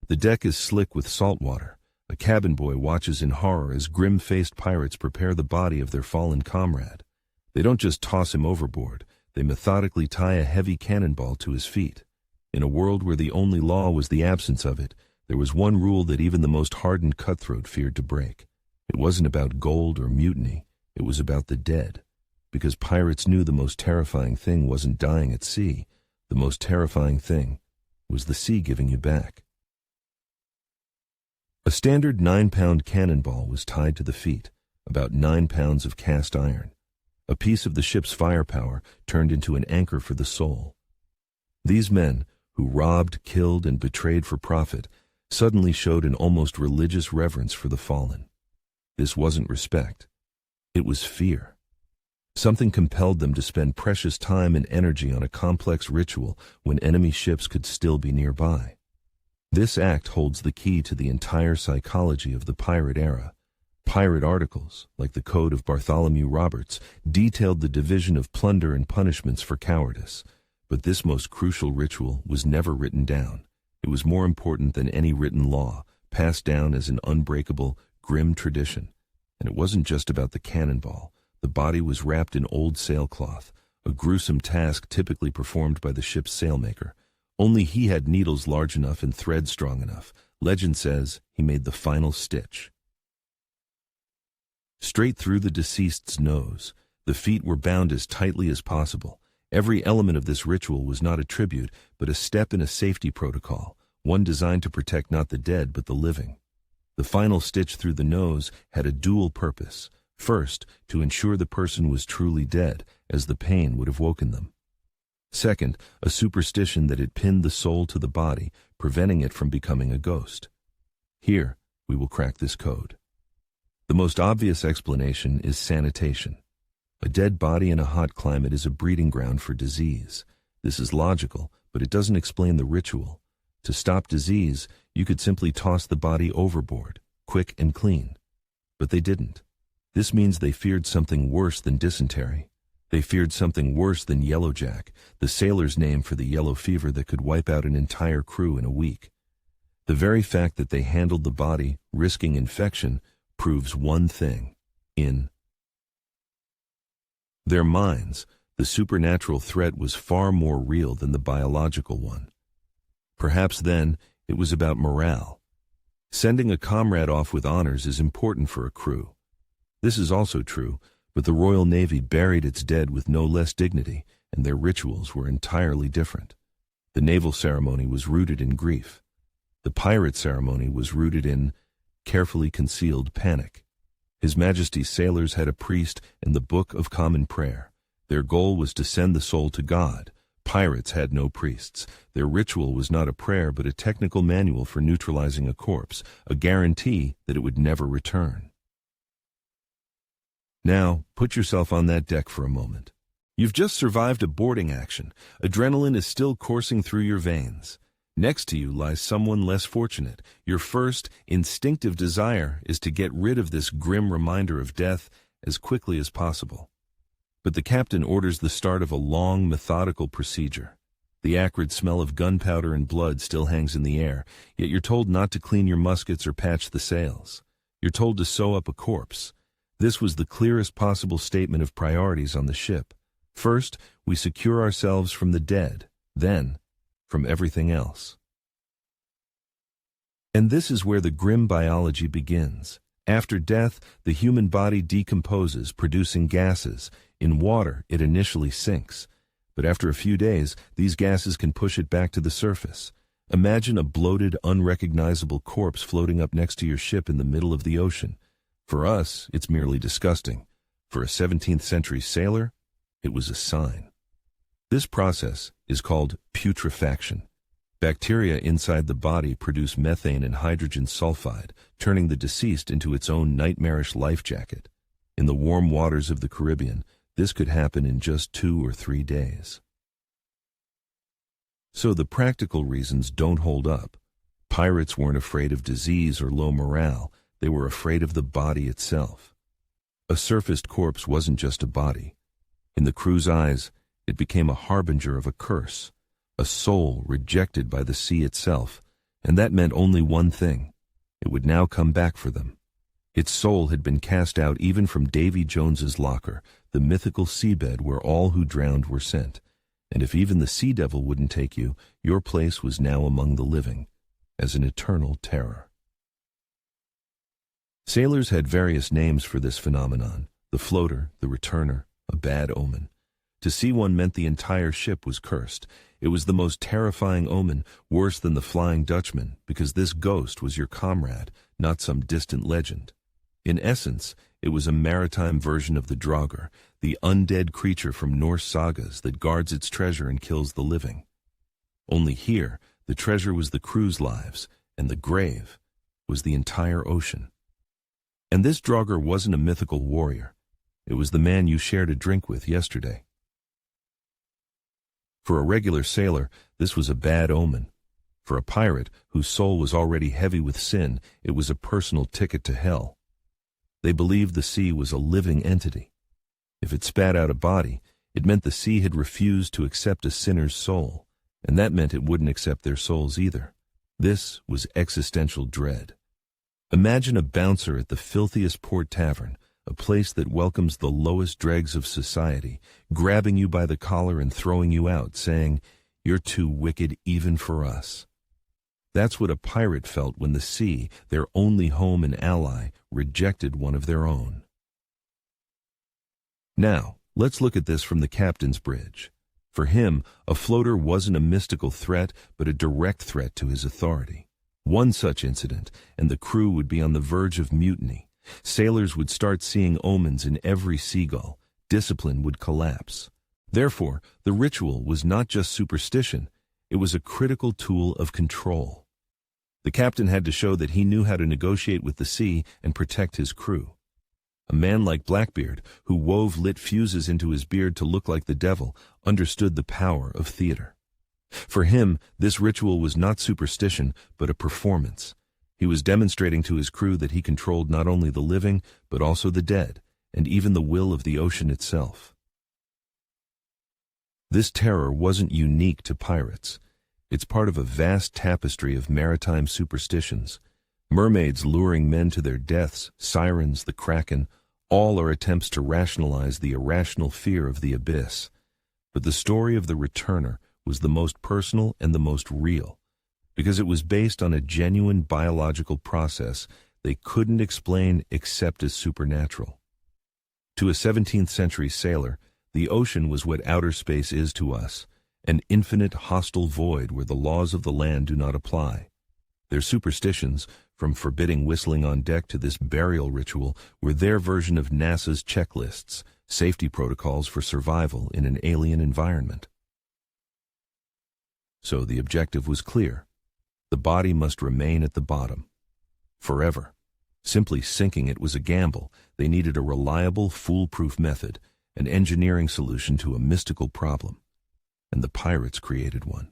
The deck is slick with salt water. A cabin boy watches in horror as grim-faced pirates prepare the body of their fallen comrade. They don't just toss him overboard. They methodically tie a heavy cannonball to his feet. In a world where the only law was the absence of it, there was one rule that even the most hardened cutthroat feared to break. It wasn't about gold or mutiny. It was about the dead. Because pirates knew the most terrifying thing wasn't dying at sea. The most terrifying thing was the sea giving you back. A standard 9-pound cannonball was tied to the feet, about 9 pounds of cast iron. A piece of the ship's firepower turned into an anchor for the soul. These men, who robbed, killed, and betrayed for profit, suddenly showed an almost religious reverence for the fallen. This wasn't respect. It was fear. Something compelled them to spend precious time and energy on a complex ritual when enemy ships could still be nearby. This act holds the key to the entire psychology of the pirate era. Pirate articles, like the Code of Bartholomew Roberts, detailed the division of plunder and punishments for cowardice. But this most crucial ritual was never written down. It was more important than any written law, passed down as an unbreakable, grim tradition. And it wasn't just about the cannonball. The body was wrapped in old sailcloth, a gruesome task typically performed by the ship's sailmaker. Only he had needles large enough and thread strong enough. Legend says he made the final stitch. Straight through the deceased's nose, the feet were bound as tightly as possible. Every element of this ritual was not a tribute, but a step in a safety protocol, one designed to protect not the dead but the living. The final stitch through the nose had a dual purpose. First, to ensure the person was truly dead, as the pain would have woken them. Second, a superstition that it pinned the soul to the body, preventing it from becoming a ghost. Here, we will crack this code. The most obvious explanation is sanitation. A dead body in a hot climate is a breeding ground for disease. This is logical, but it doesn't explain the ritual. To stop disease, you could simply toss the body overboard, quick and clean. But they didn't. This means they feared something worse than dysentery. They feared something worse than yellowjack, the sailor's name for the yellow fever that could wipe out an entire crew in a week. The very fact that they handled the body, risking infection, proves one thing. In their minds, the supernatural threat was far more real than the biological one. Perhaps then, it was about morale. Sending a comrade off with honors is important for a crew. This is also true, but the Royal Navy buried its dead with no less dignity, and their rituals were entirely different. The naval ceremony was rooted in grief. The pirate ceremony was rooted in carefully concealed panic. His Majesty's sailors had a priest and the Book of Common Prayer. Their goal was to send the soul to God. Pirates had no priests. Their ritual was not a prayer but a technical manual for neutralizing a corpse, a guarantee that it would never return. Now, put yourself on that deck for a moment. You've just survived a boarding action. Adrenaline is still coursing through your veins. Next to you lies someone less fortunate. Your first, instinctive desire is to get rid of this grim reminder of death as quickly as possible. But the captain orders the start of a long, methodical procedure. The acrid smell of gunpowder and blood still hangs in the air, yet you're told not to clean your muskets or patch the sails. You're told to sew up a corpse. This was the clearest possible statement of priorities on the ship. First, we secure ourselves from the dead, then, from everything else. And this is where the grim biology begins. After death, the human body decomposes, producing gases. In water, it initially sinks. But after a few days, these gases can push it back to the surface. Imagine a bloated, unrecognizable corpse floating up next to your ship in the middle of the ocean. For us, it's merely disgusting. For a 17th century sailor, it was a sign. This process is called putrefaction. Bacteria inside the body produce methane and hydrogen sulfide, turning the deceased into its own nightmarish life jacket. In the warm waters of the Caribbean, this could happen in just 2 or 3 days. So the practical reasons don't hold up. Pirates weren't afraid of disease or low morale. They were afraid of the body itself. A surfaced corpse wasn't just a body. In the crew's eyes, it became a harbinger of a curse, a soul rejected by the sea itself, And that meant only one thing. It would now come back for them. Its soul had been cast out even from Davy Jones's locker, the mythical seabed where all who drowned were sent. And if even the sea devil wouldn't take you, your place was now among the living, as an eternal terror. Sailors had various names for this phenomenon: the floater, the returner, a bad omen. To see one meant the entire ship was cursed. It was the most terrifying omen, worse than the Flying Dutchman, because this ghost was your comrade, not some distant legend. In essence, it was a maritime version of the Draugr, the undead creature from Norse sagas that guards its treasure and kills the living. Only here, the treasure was the crew's lives, and the grave was the entire ocean. And this Draugr wasn't a mythical warrior. It was the man you shared a drink with yesterday. For a regular sailor, this was a bad omen. For a pirate, whose soul was already heavy with sin, it was a personal ticket to hell. They believed the sea was a living entity. If it spat out a body, it meant the sea had refused to accept a sinner's soul, and that meant it wouldn't accept their souls either. This was existential dread. Imagine a bouncer at the filthiest port tavern, a place that welcomes the lowest dregs of society, grabbing you by the collar and throwing you out, saying, "You're too wicked even for us." That's what a pirate felt when the sea, their only home and ally, rejected one of their own. Now, let's look at this from the captain's bridge. For him, a floater wasn't a mystical threat, but a direct threat to his authority. One such incident, and the crew would be on the verge of mutiny. Sailors would start seeing omens in every seagull. Discipline would collapse. Therefore, the ritual was not just superstition, it was a critical tool of control. The captain had to show that he knew how to negotiate with the sea and protect his crew. A man like Blackbeard, who wove lit fuses into his beard to look like the devil, understood the power of theater. For him, this ritual was not superstition, but a performance. He was demonstrating to his crew that he controlled not only the living, but also the dead, and even the will of the ocean itself. This terror wasn't unique to pirates. It's part of a vast tapestry of maritime superstitions. Mermaids luring men to their deaths, sirens, the kraken, all are attempts to rationalize the irrational fear of the abyss. But the story of the returner was the most personal and the most real, because it was based on a genuine biological process they couldn't explain except as supernatural. To a 17th century sailor, the ocean was what outer space is to us, an infinite hostile void where the laws of the land do not apply. Their superstitions, from forbidding whistling on deck to this burial ritual, were their version of NASA's checklists, safety protocols for survival in an alien environment. So the objective was clear. The body must remain at the bottom, forever. Simply sinking it was a gamble. They needed a reliable, foolproof method, an engineering solution to a mystical problem. And the pirates created one.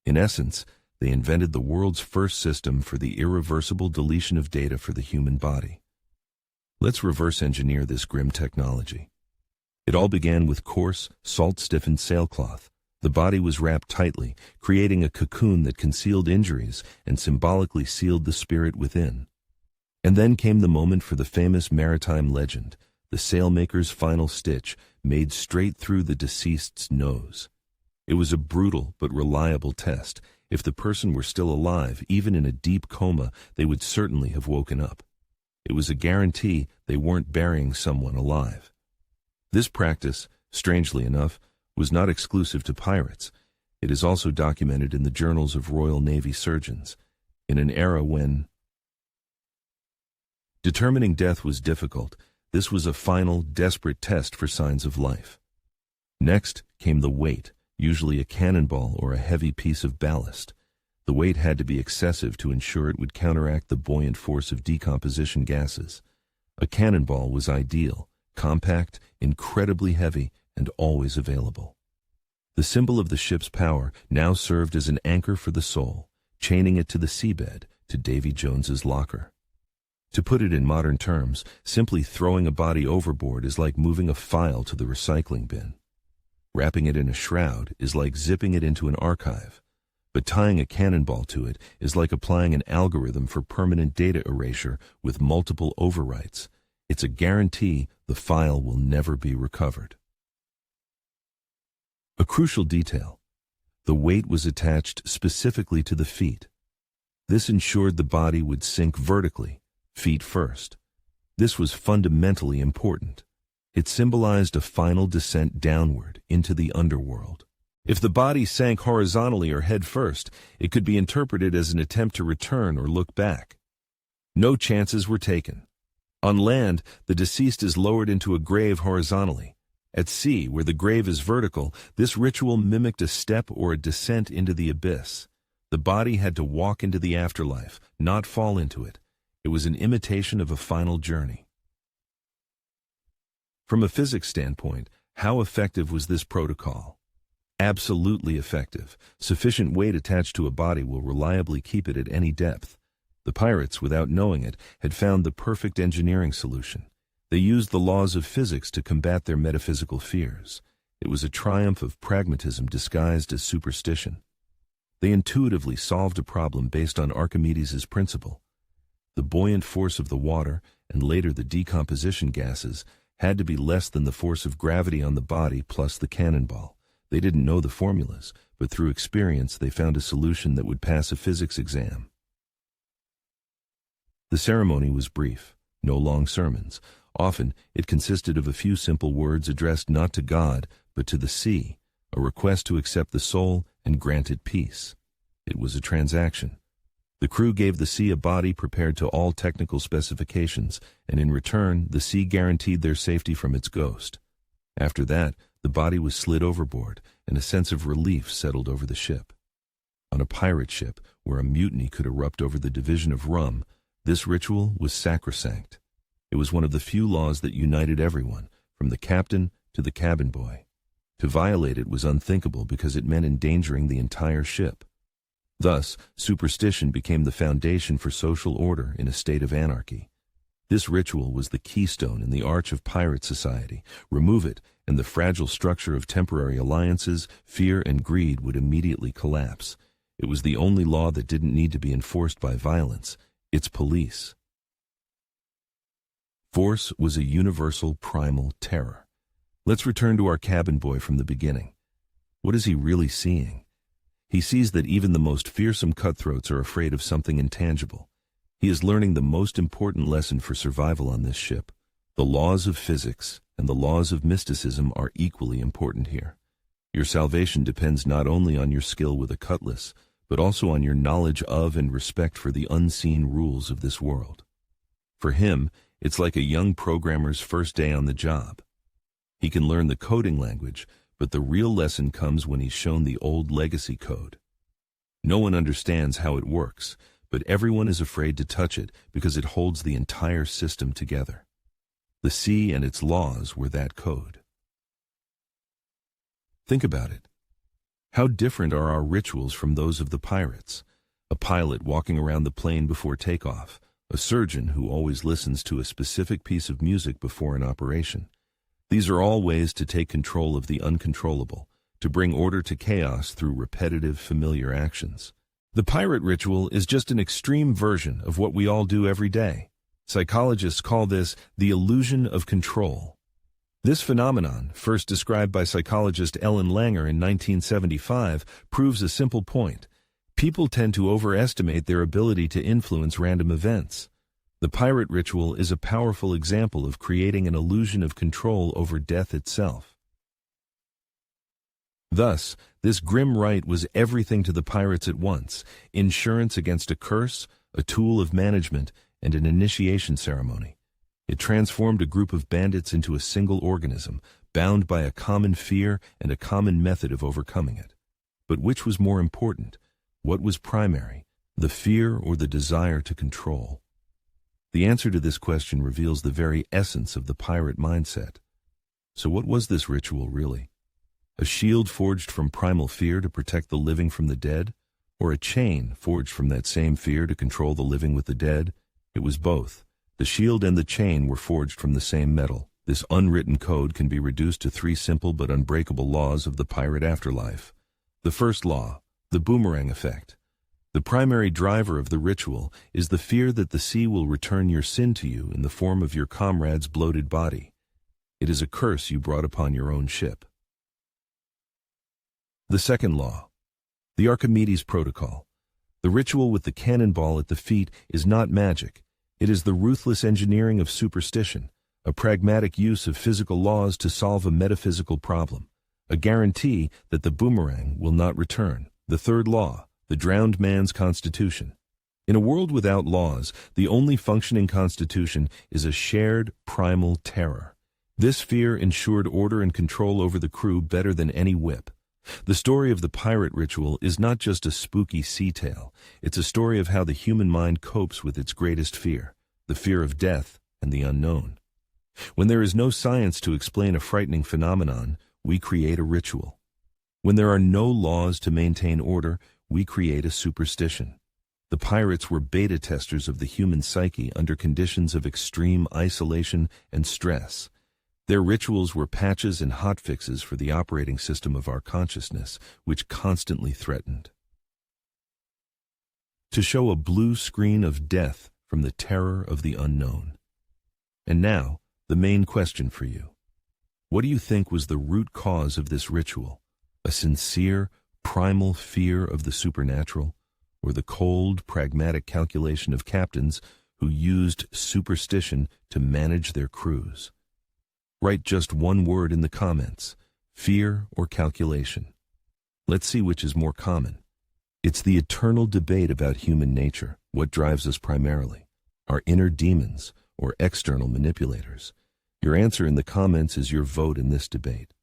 In essence, they invented the world's first system for the irreversible deletion of data for the human body. Let's reverse engineer this grim technology. It all began with coarse, salt-stiffened sailcloth. The body was wrapped tightly, creating a cocoon that concealed injuries and symbolically sealed the spirit within. And then came the moment for the famous maritime legend, the sailmaker's final stitch, made straight through the deceased's nose. It was a brutal but reliable test. If the person were still alive, even in a deep coma, they would certainly have woken up. It was a guarantee they weren't burying someone alive. This practice, strangely enough, was not exclusive to pirates. It is also documented in the journals of Royal Navy surgeons, in an era when determining death was difficult. This was a final, desperate test for signs of life. Next came the weight, usually a cannonball or a heavy piece of ballast. The weight had to be excessive to ensure it would counteract the buoyant force of decomposition gases. A cannonball was ideal, compact, incredibly heavy, and always available. The symbol of the ship's power now served as an anchor for the soul, chaining it to the seabed, to Davy Jones's locker. To put it in modern terms, simply throwing a body overboard is like moving a file to the recycling bin. Wrapping it in a shroud is like zipping it into an archive. But tying a cannonball to it is like applying an algorithm for permanent data erasure with multiple overwrites. It's a guarantee the file will never be recovered. A crucial detail: the weight was attached specifically to the feet. This ensured the body would sink vertically, feet first. This was fundamentally important. It symbolized a final descent downward into the underworld. If the body sank horizontally or head first, it could be interpreted as an attempt to return or look back. No chances were taken. On land, the deceased is lowered into a grave horizontally. At sea, where the grave is vertical, this ritual mimicked a step or a descent into the abyss. The body had to walk into the afterlife, not fall into it. It was an imitation of a final journey. From a physics standpoint, how effective was this protocol? Absolutely effective. Sufficient weight attached to a body will reliably keep it at any depth. The pirates, without knowing it, had found the perfect engineering solution. They used the laws of physics to combat their metaphysical fears. It was a triumph of pragmatism disguised as superstition. They intuitively solved a problem based on Archimedes' principle. The buoyant force of the water, and later the decomposition gases, had to be less than the force of gravity on the body plus the cannonball. They didn't know the formulas, but through experience they found a solution that would pass a physics exam. The ceremony was brief, no long sermons. Often, it consisted of a few simple words addressed not to God, but to the sea, a request to accept the soul and grant it peace. It was a transaction. The crew gave the sea a body prepared to all technical specifications, and in return, the sea guaranteed their safety from its ghost. After that, the body was slid overboard, and a sense of relief settled over the ship. On a pirate ship, where a mutiny could erupt over the division of rum, this ritual was sacrosanct. It was one of the few laws that united everyone, from the captain to the cabin boy. To violate it was unthinkable because it meant endangering the entire ship. Thus, superstition became the foundation for social order in a state of anarchy. This ritual was the keystone in the arch of pirate society. Remove it, and the fragile structure of temporary alliances, fear, and greed would immediately collapse. It was the only law that didn't need to be enforced by violence. Its police. Force was a universal primal terror. Let's return to our cabin boy from the beginning. What is he really seeing? He sees that even the most fearsome cutthroats are afraid of something intangible. He is learning the most important lesson for survival on this ship. The laws of physics and the laws of mysticism are equally important here. Your salvation depends not only on your skill with a cutlass, but also on your knowledge of and respect for the unseen rules of this world. For him, it's like a young programmer's first day on the job. He can learn the coding language, but the real lesson comes when he's shown the old legacy code. No one understands how it works, but everyone is afraid to touch it because it holds the entire system together. The sea and its laws were that code. Think about it. How different are our rituals from those of the pirates? A pilot walking around the plane before takeoff, a surgeon who always listens to a specific piece of music before an operation. These are all ways to take control of the uncontrollable, to bring order to chaos through repetitive, familiar actions. The pirate ritual is just an extreme version of what we all do every day. Psychologists call this the illusion of control. This phenomenon, first described by psychologist Ellen Langer in 1975, proves a simple point. People tend to overestimate their ability to influence random events. The pirate ritual is a powerful example of creating an illusion of control over death itself. Thus, this grim rite was everything to the pirates at once: insurance against a curse, a tool of management, and an initiation ceremony. It transformed a group of bandits into a single organism, bound by a common fear and a common method of overcoming it. But which was more important? What was primary, the fear or the desire to control? The answer to this question reveals the very essence of the pirate mindset. So what was this ritual really? A shield forged from primal fear to protect the living from the dead? Or a chain forged from that same fear to control the living with the dead? It was both. The shield and the chain were forged from the same metal. This unwritten code can be reduced to three simple but unbreakable laws of the pirate afterlife. The first law: The boomerang effect. The primary driver of the ritual is the fear that the sea will return your sin to you in the form of your comrade's bloated body. It is a curse you brought upon your own ship. The second law. The Archimedes Protocol. The ritual with the cannonball at the feet is not magic. It is the ruthless engineering of superstition, a pragmatic use of physical laws to solve a metaphysical problem, a guarantee that the boomerang will not return. The third law. The drowned man's constitution. In a world without laws, the only functioning constitution is a shared primal terror. This fear ensured order and control over the crew better than any whip. The story of the pirate ritual is not just a spooky sea tale. It's a story of how the human mind copes with its greatest fear, the fear of death and the unknown. When there is no science to explain a frightening phenomenon, we create a ritual. When there are no laws to maintain order, we create a superstition. The pirates were beta testers of the human psyche under conditions of extreme isolation and stress. Their rituals were patches and hotfixes for the operating system of our consciousness, which constantly threatened to show a blue screen of death from the terror of the unknown. And now, the main question for you. What do you think was the root cause of this ritual? A sincere, primal fear of the supernatural, or the cold, pragmatic calculation of captains who used superstition to manage their crews? Write just one word in the comments, fear or calculation. Let's see which is more common. It's the eternal debate about human nature. What drives us primarily? Our inner demons or external manipulators? Your answer in the comments is your vote in this debate.